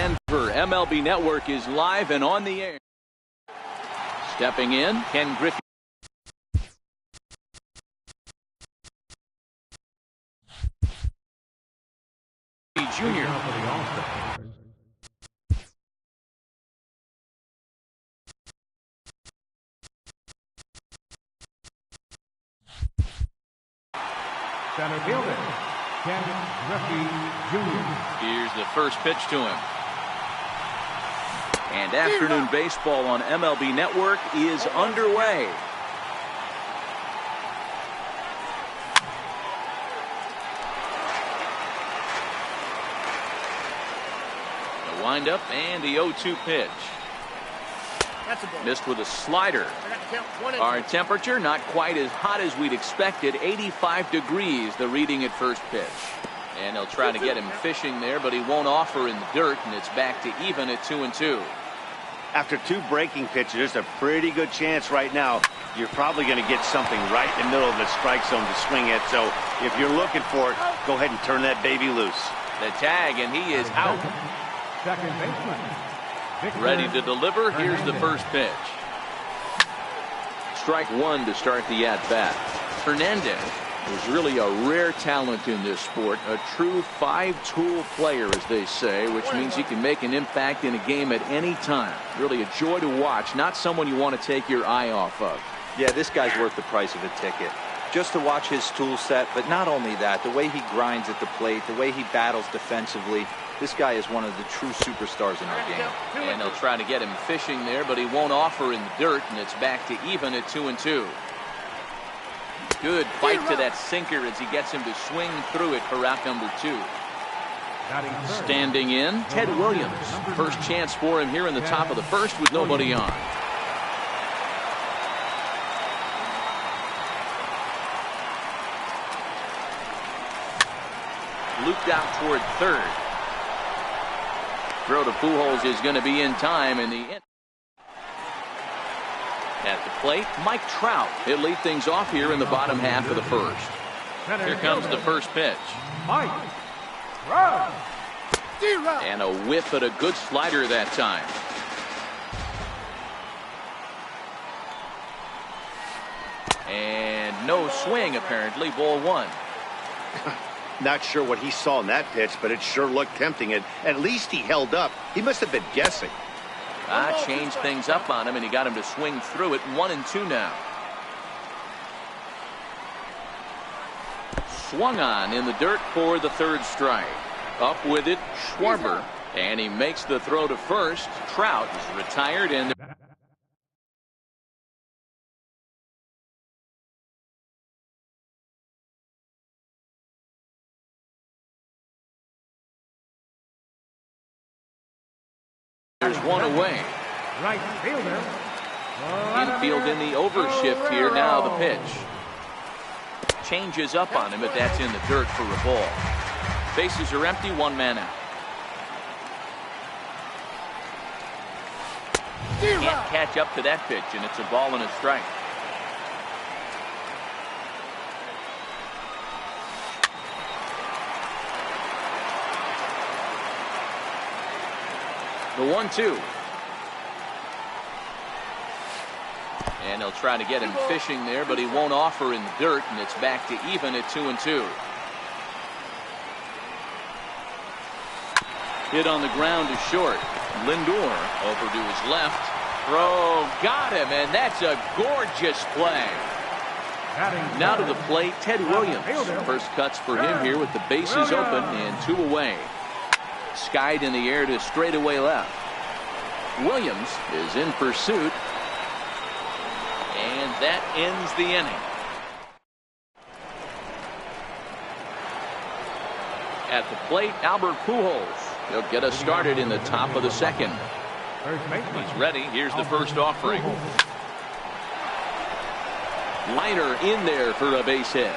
Denver. MLB Network is live and on the air. Stepping in, Ken Griffey. Jr. Center fielder, Ken Griffey Jr. Here's the first pitch to him. And afternoon baseball on MLB Network is underway. The windup and the 0-2 pitch. Missed with a slider. Our temperature not quite as hot as we'd expected. 85 degrees, the reading at first pitch. And they'll try to get him fishing there, but he won't offer in the dirt, and it's back to even at 2-2. After two breaking pitches, there's a pretty good chance right now you're probably going to get something right in the middle of the strike zone to swing at. So if you're looking for it, go ahead and turn that baby loose. The tag, and he is out. Second baseman. Ready to deliver. Here's the first pitch. Strike one to start the at-bat. Hernandez is really a rare talent in this sport. A true five-tool player, as they say, which means he can make an impact in a game at any time. Really a joy to watch. Not someone you want to take your eye off of. Yeah, this guy's worth the price of a ticket. Just to watch his tool set, but not only that, the way he grinds at the plate, the way he battles defensively. This guy is one of the true superstars in our game. And they'll try to get him fishing there, but he won't offer in the dirt, and it's back to even at 2-2. Good bite to that sinker as he gets him to swing through it for out number 2. Standing in, Ted Williams. First chance for him here in the top of the first with nobody on. Looped out toward third. Throw to Pujols is going to be in time in the end. At the plate, Mike Trout. He'll lead things off here in the bottom half of the first. Here comes the first pitch. Mike Trout. And a whiff at a good slider that time. And no swing, apparently. Ball one. Not sure what he saw in that pitch, but it sure looked tempting. And at least he held up. He must have been guessing. Changed things up on him, and he got him to swing through it. 1-2 now. Swung on in the dirt for the third strike. Up with it, Schwarber, and he makes the throw to first. Trout is retired, and there's one away. Right fielder. Infield in the overshift here. Now the pitch. Changes up on him, but that's in the dirt for a ball. Bases are empty, one man out. Can't catch up to that pitch, and it's a ball and a strike. The 1-2. And they'll try to get him fishing there, but he won't offer in the dirt, and it's back to even at 2-2. Hit on the ground to short. Lindor over to his left. Throw, got him, and that's a gorgeous play. Now to the plate, Ted Williams. First cuts for him here with the bases open and 2 away. Skied in the air to straightaway left. Williams is in pursuit. And that ends the inning. At the plate, Albert Pujols. He'll get us started in the top of the second. He's ready. Here's the first offering. Liner in there for a base hit.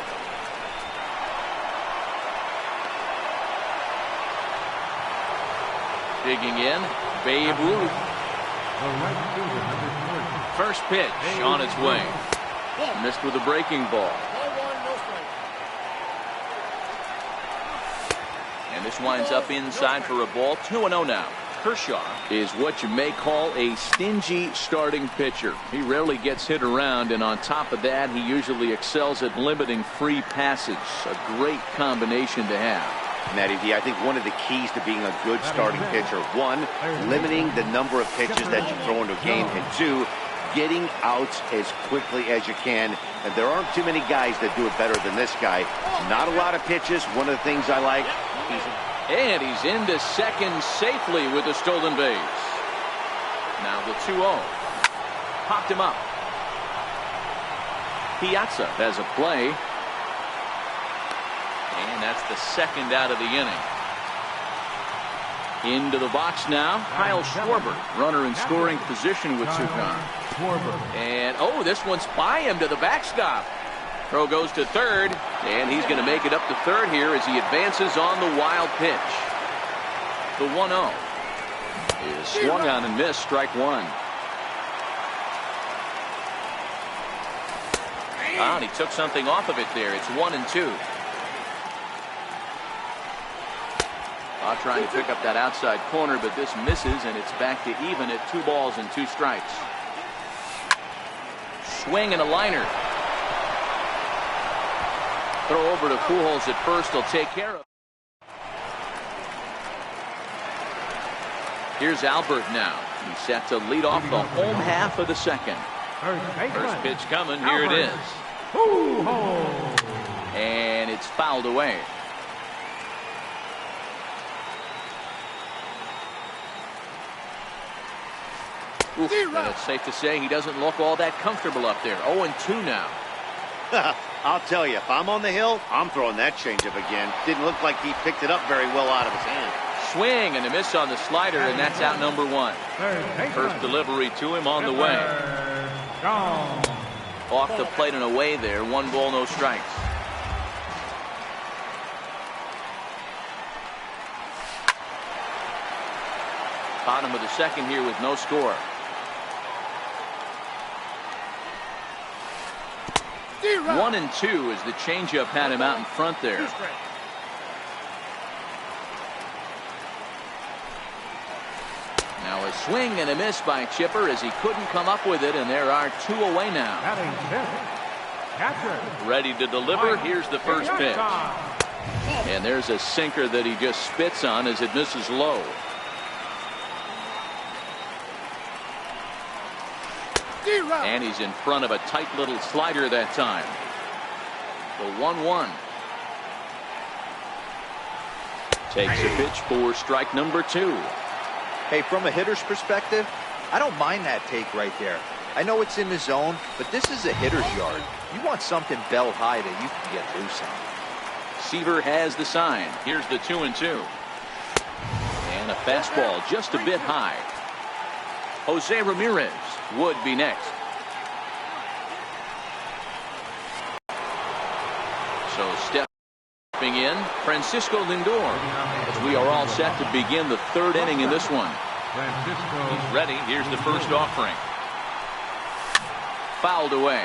Digging in, Babe Ruth. First pitch on its way. Missed with a breaking ball. And this winds up inside for a ball. 2-0 now. Kershaw is what you may call a stingy starting pitcher. He rarely gets hit around, and on top of that, he usually excels at limiting free passes. A great combination to have. Matty D, I think one of the keys to being a good starting pitcher, one, limiting the number of pitches that you throw into a game, and two, getting outs as quickly as you can. And there aren't too many guys that do it better than this guy. Not a lot of pitches. One of the things I like. And he's into second safely with a stolen base. Now the 2-0. Popped him up. Piazza has a play. And that's the second out of the inning. Into the box now, Kyle Schwarber, runner in scoring position with two gone. And, oh, this one's by him to the backstop. Throw goes to third, and he's going to make it up to third here as he advances on the wild pitch. The 1-0 is swung on and missed, strike one. And he took something off of it there. It's 1-2. Trying to pick up that outside corner, but this misses, and it's back to even at 2 balls and 2 strikes. Swing and a liner. Throw over to Pujols at first. He'll take care of it. Here's Albert now. He's set to lead off the home half of the second. First pitch coming. Here it is. And it's fouled away. Oof, and it's safe to say he doesn't look all that comfortable up there. 0-2 now. I'll tell you, if I'm on the hill, I'm throwing that changeup again. Didn't look like he picked it up very well out of his hand. Swing and a miss on the slider, and that's out number 1. First delivery to him on the way. Off the plate and away there. 1 ball, no strikes. Bottom of the second here with no score. 1-2 as the changeup had him out in front there. Now a swing and a miss by Chipper as he couldn't come up with it, and there are 2 away now. Ready to deliver. Here's the first pitch. And there's a sinker that he just spits on as it misses low. And he's in front of a tight little slider that time. The 1-1. Takes a pitch for strike number 2. Hey, from a hitter's perspective, I don't mind that take right there. I know it's in the zone, but this is a hitter's yard. You want something belt high that you can get loose on. Seaver has the sign. Here's the 2-2. And a fastball just a bit high. Jose Ramirez would be next. So stepping in, Francisco Lindor, as we are all set to begin the 3rd inning in this one. He's ready. Here's the first offering. Fouled away.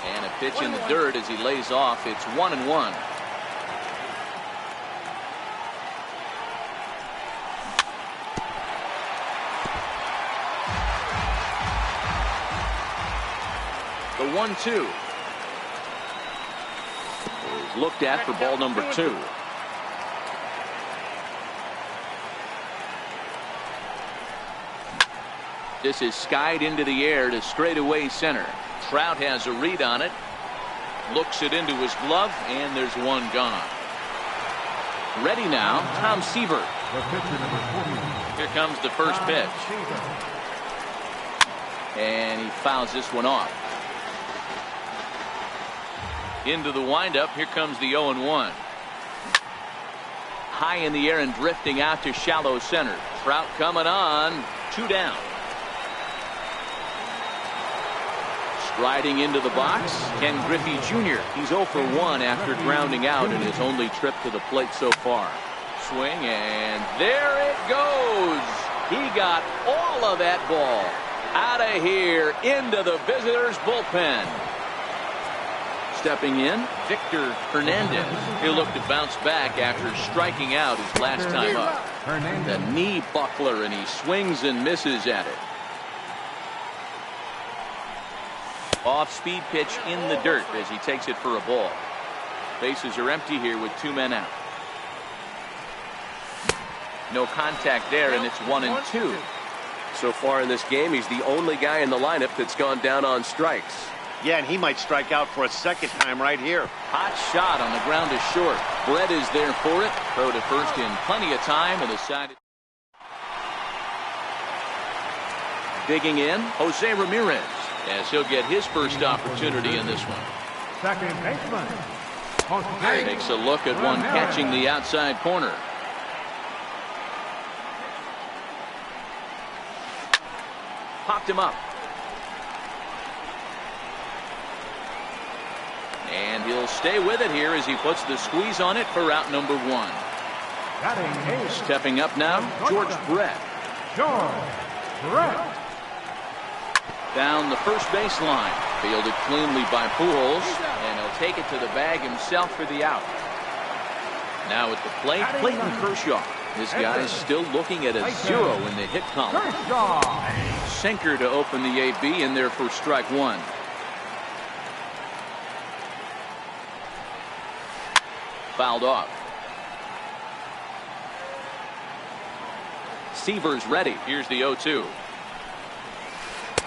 And a pitch in the dirt as he lays off. It's 1-1. The 1-2 is looked at for ball number 2. This is skied into the air to straightaway center. Trout has a read on it. Looks it into his glove, and there's one gone. Ready now, Tom Seaver. Here comes the first pitch. And he fouls this one off. Into the windup. Here comes the 0-1. High in the air and drifting out to shallow center. Trout coming on. 2 down. Striding into the box, Ken Griffey Jr. He's 0 for 1 after grounding out in his only trip to the plate so far. Swing, and there it goes. He got all of that ball out of here into the visitors' bullpen. Stepping in, Victor Hernandez. He'll look to bounce back after striking out his last time up. The knee buckler, and he swings and misses at it. Off-speed pitch in the dirt as he takes it for a ball. Bases are empty here with 2 men out. No contact there, and it's 1-2. So far in this game, he's the only guy in the lineup that's gone down on strikes. Yeah, and he might strike out for a second time right here. Hot shot on the ground is short. Brett is there for it. Throw to first in plenty of time, and the side. Digging in, Jose Ramirez, as he'll get his first opportunity in this one. Second baseman. Takes a look at one catching the outside corner. Popped him up. And he'll stay with it here as he puts the squeeze on it for out number 1. Stepping up now, George Brett. Down the first baseline. Fielded cleanly by Pujols, and he'll take it to the bag himself for the out. Now at the plate, Clayton Kershaw. This guy's still looking at a 0 in the hit column. Sinker to open the AB, in there for strike 1. Fouled off. Seaver's ready. Here's the 0-2.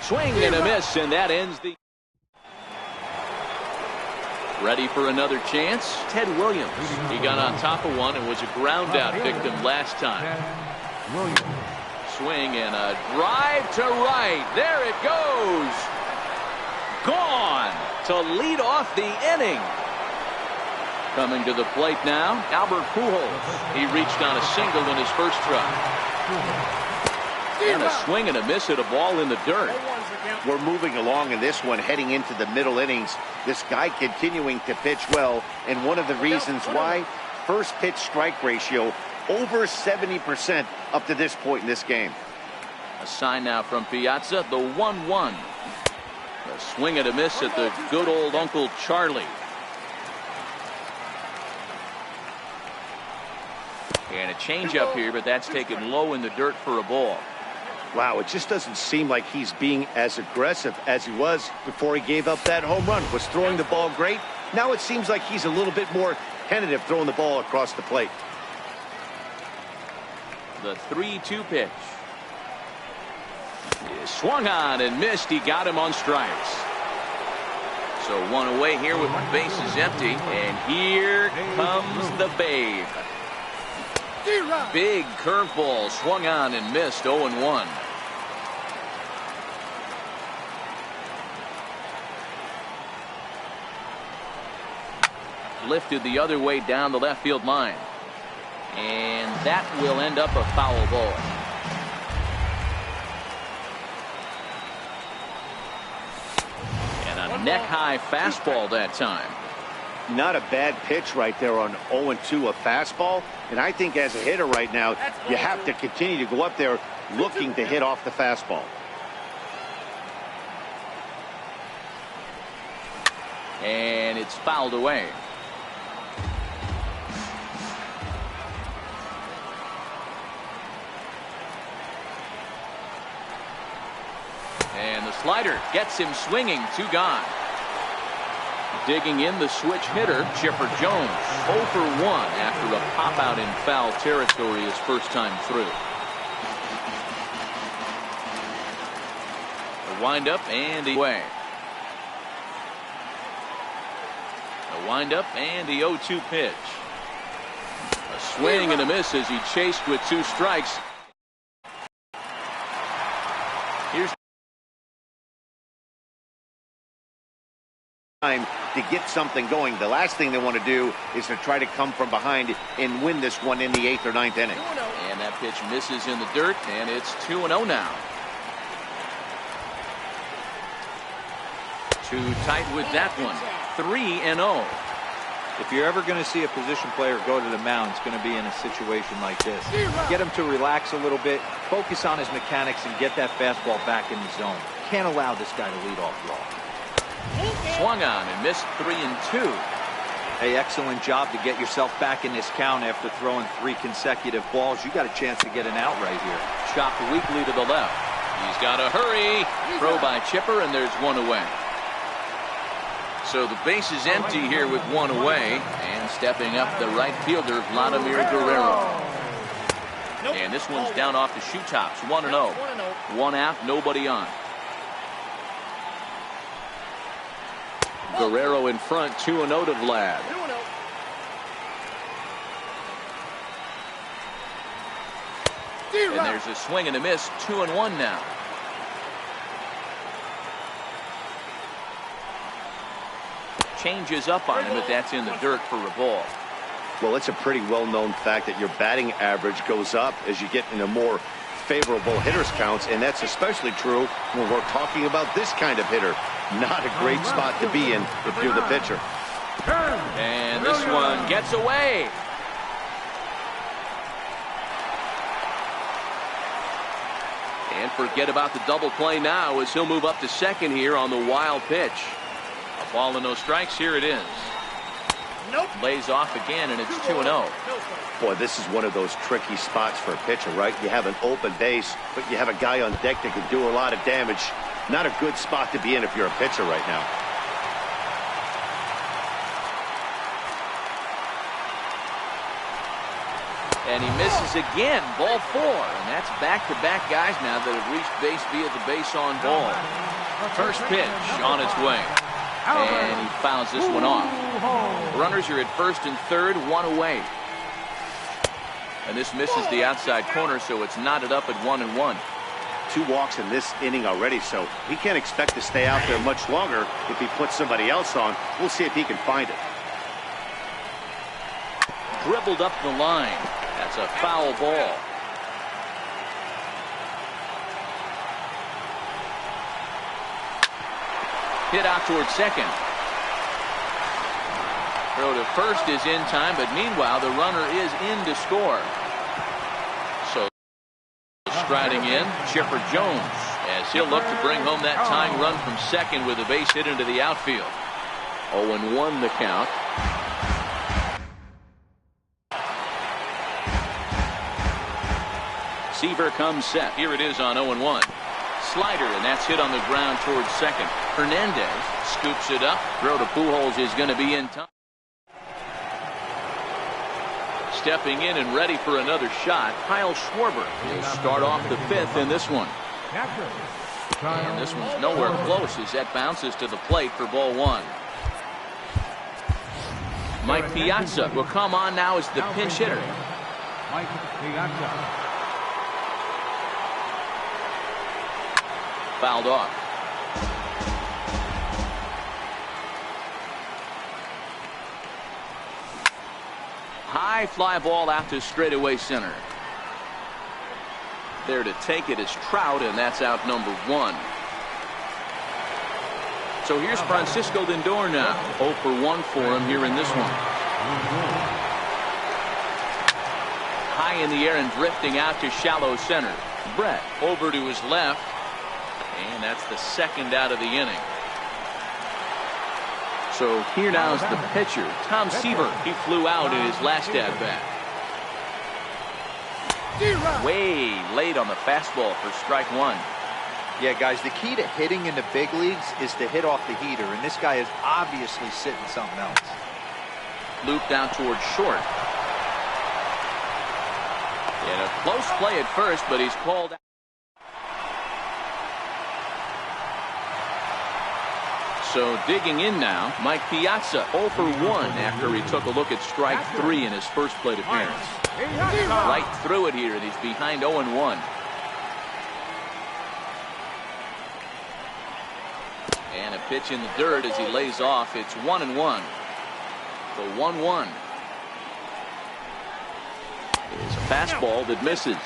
Swing and a miss, and that ends the. Ready for another chance. Ted Williams. He got on top of one and was a ground out victim last time. Swing and a drive to right. There it goes. Gone to lead off the inning. Coming to the plate now, Albert Pujols. He reached on a single in his first try. And a swing and a miss at a ball in the dirt. We're moving along in this one, heading into the middle innings. This guy continuing to pitch well, and one of the reasons why, first pitch strike ratio over 70% up to this point in this game. A sign now from Piazza, the 1-1. A swing and a miss at the good old Uncle Charlie. And a changeup here, but that's taken low in the dirt for a ball. Wow, it just doesn't seem like he's being as aggressive as he was before he gave up that home run. Was throwing the ball great. Now it seems like he's a little bit more tentative throwing the ball across the plate. The 3-2 pitch. He swung on and missed. He got him on strikes. So one away here with the bases empty. And here comes the Babe. Big curveball swung on and missed. 0-1. Lifted the other way down the left field line. And that will end up a foul ball. And a neck-high fastball that time. Not a bad pitch right there on 0-2, a fastball. And I think as a hitter right now, you have to continue to go up there looking to hit off the fastball. And it's fouled away. And the slider gets him swinging. 2 gone. Digging in, the switch hitter, Chipper Jones. 0 for 1 after a pop out in foul territory his first time through. A windup and away. A windup and the 0-2 pitch. A swing and a miss as he chased with 2 strikes. Here's time to get something going. The last thing they want to do is to try to come from behind and win this one in the 8th or 9th inning. And that pitch misses in the dirt, and it's 2-0 now. Too tight with that one. 3-0. If you're ever going to see a position player go to the mound, it's going to be in a situation like this. Get him to relax a little bit, focus on his mechanics, and get that fastball back in the zone. Can't allow this guy to lead off raw. Swung on and missed 3-2. Hey, excellent job to get yourself back in this count after throwing 3 consecutive balls. You got a chance to get an out right here. Chopped weakly to the left. He's got to hurry. Throw by Chipper, and there's 1 away. So the base is empty here with 1 away. And stepping up, the right fielder, Vladimir Guerrero. And this one's down off the shoe tops. 1-0. 1 out, nobody on. Guerrero in front, 2-0 to Vlad. And there's a swing and a miss, 2-1 now. Changes up on him, but that's in the dirt for a ball. Well, it's a pretty well-known fact that your batting average goes up as you get into more favorable hitters counts, and that's especially true when we're talking about this kind of hitter. Not a great spot to be in if you're the pitcher. And this one gets away. And forget about the double play now as he'll move up to second here on the wild pitch. A ball and no strikes. Here it is. Lays off again, and it's 2-0. Boy, this is one of those tricky spots for a pitcher, right? You have an open base, but you have a guy on deck that can do a lot of damage. Not a good spot to be in if you're a pitcher right now. And he misses again. Ball 4. And that's back-to-back guys now that have reached base via the base on ball. First pitch on its way. And he fouls this one off. Runners are at first and third, 1 away. And this misses the outside corner, so it's knotted up at 1-1. 2 walks in this inning already, so he can't expect to stay out there much longer if he puts somebody else on. We'll see if he can find it. Dribbled up the line. That's a foul ball. Hit out towards second. Throw to first is in time, but meanwhile the runner is in to score. So striding in, Chipper Jones, as he'll look to bring home that tying run from second with a base hit into the outfield. 0-1 the count. Seaver comes set. Here it is on 0-1. Slider, and that's hit on the ground towards second. Hernandez scoops it up. Throw to Pujols is going to be in time. Stepping in and ready for another shot, Kyle Schwarber will start off the 5th in this one. And this one's nowhere close as that bounces to the plate for ball 1. Mike Piazza will come on now as the pinch hitter. Mike Piazza. Fouled off. High fly ball out to straightaway center. There to take it is Trout, and that's out number 1. So here's Francisco Lindor now. 0 for 1 for him here in this one. High in the air and drifting out to shallow center. Brett over to his left. And that's the second out of the inning. So here now is the pitcher, Tom Seaver. He flew out in his last at-bat. Way late on the fastball for strike 1. Yeah, guys, the key to hitting in the big leagues is to hit off the heater, and this guy is obviously sitting something else. Looped down towards short. And a close play at first, but he's called out. So digging in now, Mike Piazza 0 for 1 after he took a look at strike 3 in his first plate appearance. Right through it here, and he's behind 0-1. And a pitch in the dirt as he lays off. It's 1-1. The 1-1 is a fastball that misses.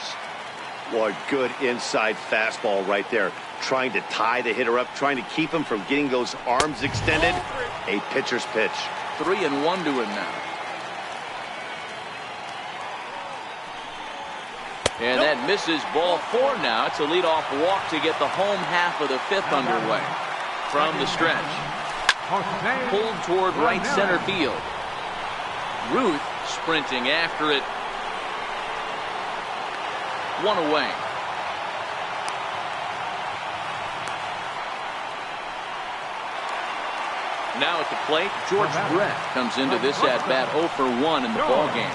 Boy, good inside fastball right there. Trying to tie the hitter up, trying to keep him from getting those arms extended. A pitcher's pitch. 3-1 to him now. And that misses. Ball 4 now. It's a leadoff walk to get the home half of the 5th underway from the stretch. Pulled toward right center field. Ruth sprinting after it. One away. Now at the plate, George Brett comes into this at-bat 0 for 1 in the ballgame.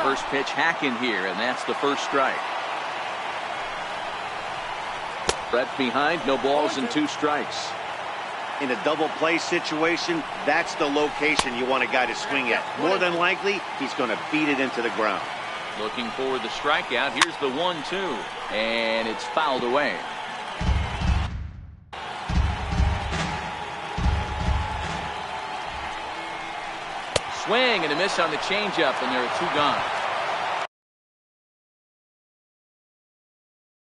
First pitch hacking here, and that's the first strike. Brett behind, no balls and 2 strikes. In a double play situation, that's the location you want a guy to swing at. More than likely, he's going to beat it into the ground. Looking for the strikeout. Here's the 1-2, and it's fouled away. Swing and a miss on the changeup, and there are 2 gone.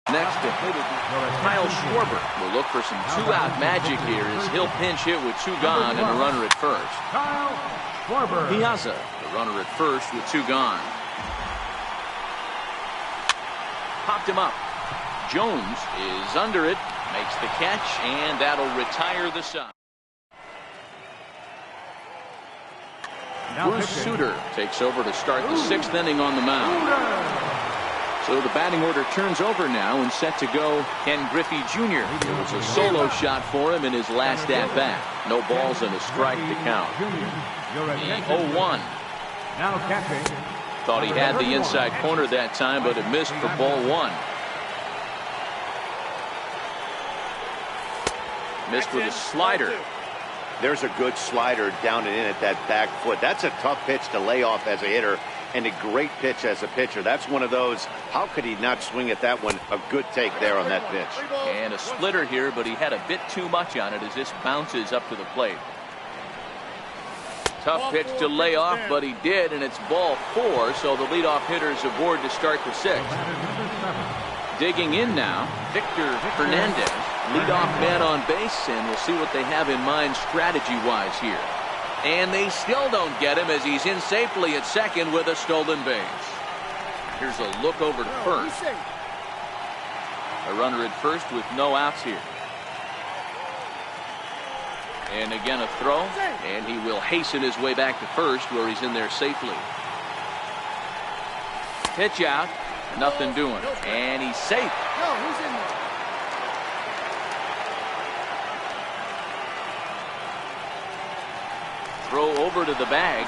Next to Kyle Schwarber will look for some 2-out magic here as he'll pinch hit with 2 gone and a runner at first. Piazza, the runner at first with 2 gone. Popped him up. Jones is under it, makes the catch, and that'll retire the side. Bruce Sutter takes over to start the 6th inning on the mound. So the batting order turns over now, and set to go Ken Griffey Jr. It was a solo shot for him in his last at-bat. No balls and a strike to count. The 0-1. Thought he had the inside corner that time, but it missed for ball 1. Missed with a slider. There's a good slider down and in at that back foot. That's a tough pitch to lay off as a hitter, and a great pitch as a pitcher. That's one of those, how could he not swing at that one? A good take there on that pitch. And a splitter here, but he had a bit too much on it as this bounces up to the plate. Tough pitch to lay off, but he did, and it's ball 4, so the leadoff hitter is aboard to start the 6th. Digging in now, Victor Hernandez, leadoff man on base, and we'll see what they have in mind strategy-wise here. And they still don't get him as he's in safely at second with a stolen base. Here's a look over to first. A runner at first with no outs here. And again a throw, and he will hasten his way back to first where he's in there safely. Pitch out, nothing doing, and he's safe. Throw over to the bag.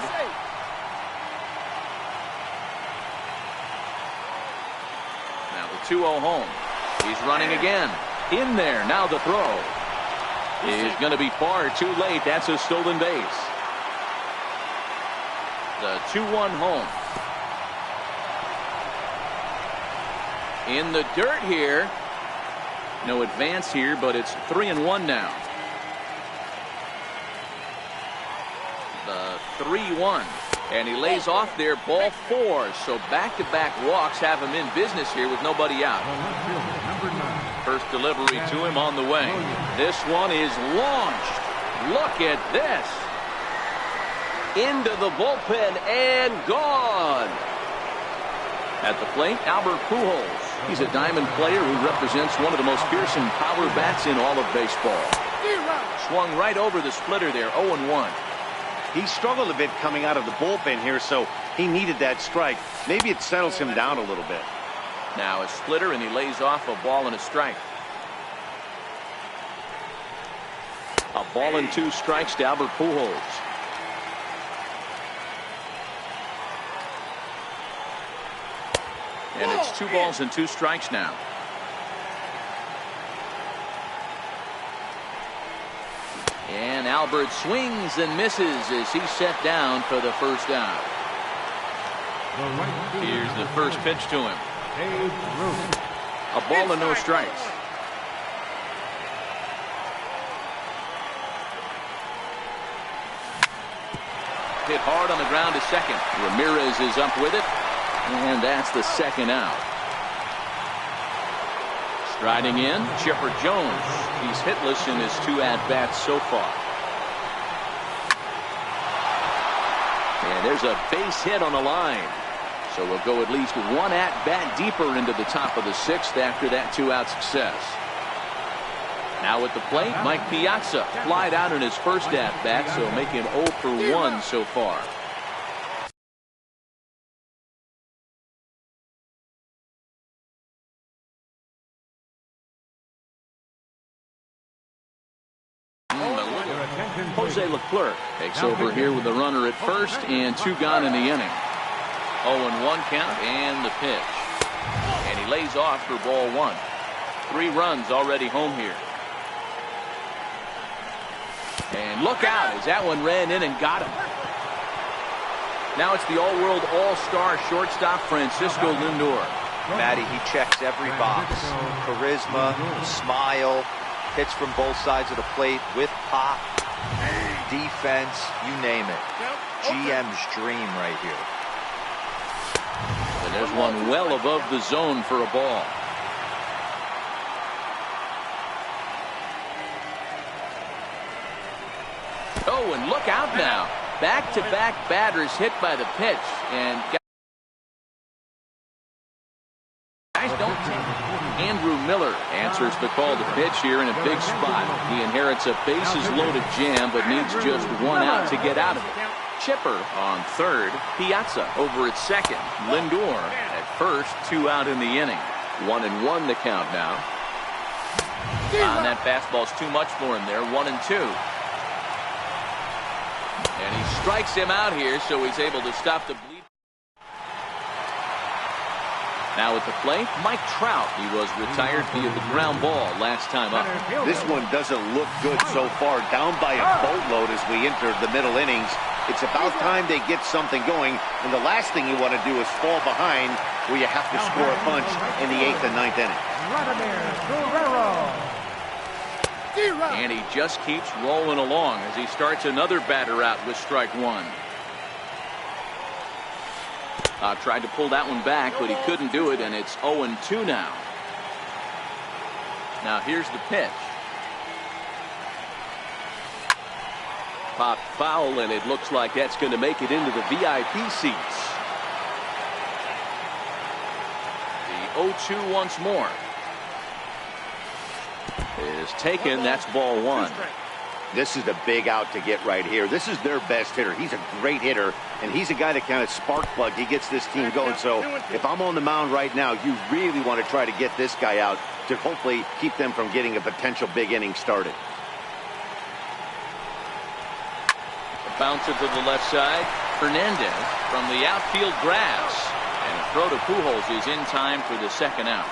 Now the 2-0 home. He's running again. In there. Now the throw is going to be far too late. That's a stolen base. The 2-1 home. In the dirt here. No advance here, but it's 3-1 now. The 3-1, and he lays off there, ball 4. So back-to-back walks have him in business here with nobody out. First delivery to him on the way. This one is launched. Look at this. Into the bullpen and gone. At the plate, Albert Pujols. He's a diamond player who represents one of the most fearsome power bats in all of baseball. Swung right over the splitter there, 0-1. He struggled a bit coming out of the bullpen here, so he needed that strike. Maybe it settles him down a little bit. Now a splitter, and he lays off a ball and a strike. A ball and 2 strikes to Albert Pujols. And it's 2 balls and 2 strikes now. And Albert swings and misses as he's set down for the first out. Here's the first pitch to him. A ball and no strikes. Hit hard on the ground to second. Ramirez is up with it, and that's the 2nd out. Striding in, Chipper Jones. He's hitless in his 2 at-bats so far. And there's a base hit on the line. So we'll go at least 1 at-bat deeper into the top of the 6th after that 2-out success. Now at the plate, Mike Piazza flied out in his first at-bat, so making 0 for 1 so far. Jose Leclerc takes over here with the runner at first and 2 gone in the inning. 0-1 count and the pitch. And he lays off for ball 1. 3 runs already home here. And look out as that one ran in and got him. Now it's the all-world all-star shortstop Francisco Lindor. Matty, he checks every box. Charisma, smile, hits from both sides of the plate with pop, defense, you name it. GM's dream right here. And there's one well above the zone for a ball. Oh, and look out now. Back-to-back batters hit by the pitch. And guys don't take it. Andrew Miller answers the call to pitch here in a big spot. He inherits a bases-loaded jam, but needs just 1 out to get out of it. Chipper on third. Piazza over at second. Lindor at first. 2 out in the inning. 1-1 the count now. And that fastball's too much for him there. 1-2. And he strikes him out here, so he's able to stop the bleed. Now at the plate, Mike Trout. He was retired via the ground ball last time up. This one doesn't look good so far. Down by a boatload as we enter the middle innings. It's about time they get something going. And the last thing you want to do is fall behind where you have to score a bunch in the 8th and 9th inning. And he just keeps rolling along as he starts another batter out with strike 1. Tried to pull that one back, but he couldn't do it, and it's 0-2 now. Now here's the pitch. Popped foul, and it looks like that's going to make it into the VIP seats. The 0-2 once more. Is taken. That's ball 1. This is the big out to get right here. This is their best hitter. He's a great hitter, and he's a guy that kind of spark plug. He gets this team going. So if I'm on the mound right now, you really want to try to get this guy out to hopefully keep them from getting a potential big inning started. Bouncer to the left side. Hernandez from the outfield grass. And a throw to Pujols is in time for the 2nd out.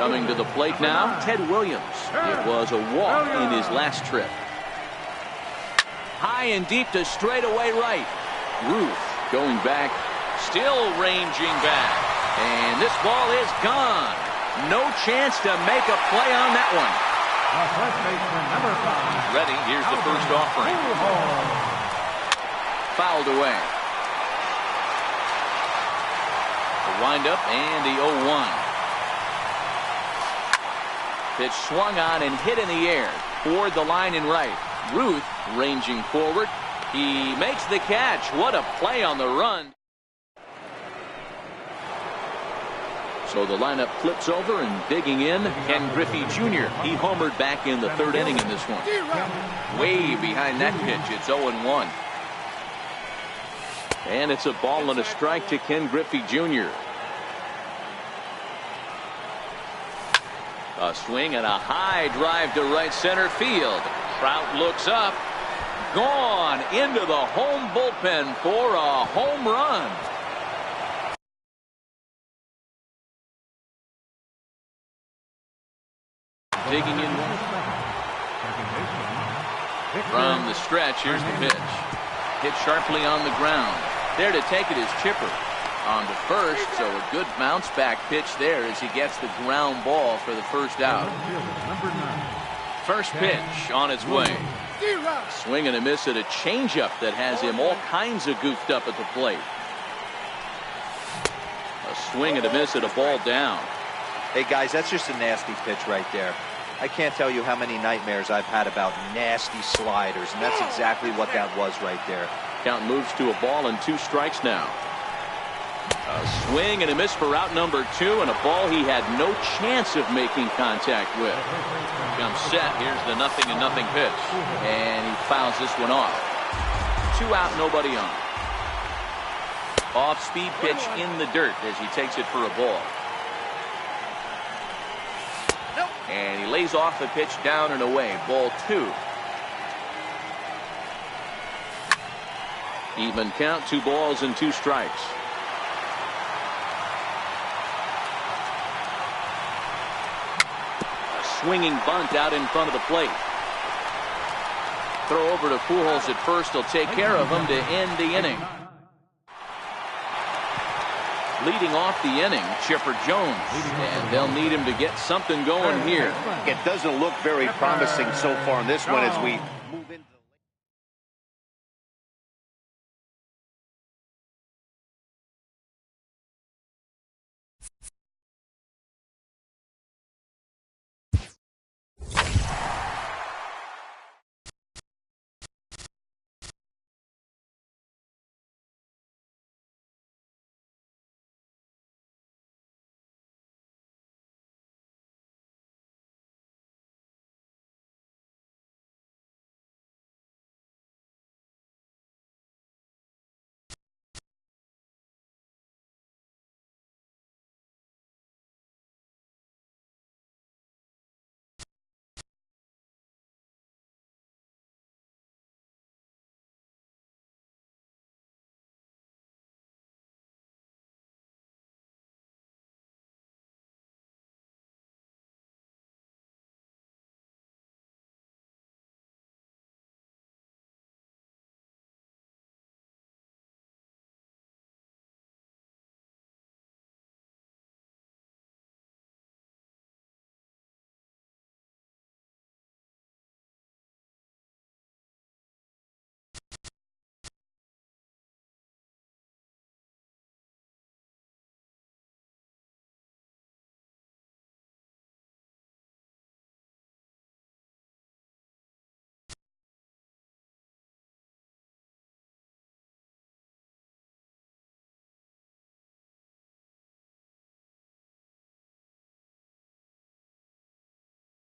Coming to the plate now, Ted Williams. It was a walk in his last trip. High and deep to straightaway right. Ruth going back, still ranging back. And this ball is gone. No chance to make a play on that one. Ready, here's the first offering. Fouled away. The windup and the 0-1. Pitch swung on and hit in the air toward the line and right. Ruth ranging forward. He makes the catch. What a play on the run. So the lineup flips over and digging in. Ken Griffey Jr. He homered back in the 3rd inning in this one. Way behind that pitch. It's 0-1. And it's a ball and a strike to Ken Griffey Jr. A swing and a high drive to right center field. Trout looks up. Gone into the home bullpen for a home run. Digging in from the stretch. Here's the pitch. Hit sharply on the ground. There to take it is Chipper. On to first, so a good bounce back pitch there as he gets the ground ball for the 1st out. First pitch on its way. Swing and a miss at a changeup that has him all kinds of goofed up at the plate. A swing and a miss at a ball down. Hey guys, that's just a nasty pitch right there. I can't tell you how many nightmares I've had about nasty sliders, and that's exactly what that was right there. Count moves to a ball and 2 strikes now. A swing and a miss for out number 2, and a ball he had no chance of making contact with. Comes set. Here's the 0-0 pitch, and he fouls this one off. 2 out, nobody on. Off-speed pitch in the dirt as he takes it for a ball. And he lays off the pitch down and away. Ball 2. Even count, 2 balls and 2 strikes. A swinging bunt out in front of the plate. Throw over to Pujols at first. He'll take care of him to end the inning. Leading off the inning, Chipper Jones, and they'll need him to get something going here. It doesn't look very promising so far in this one as we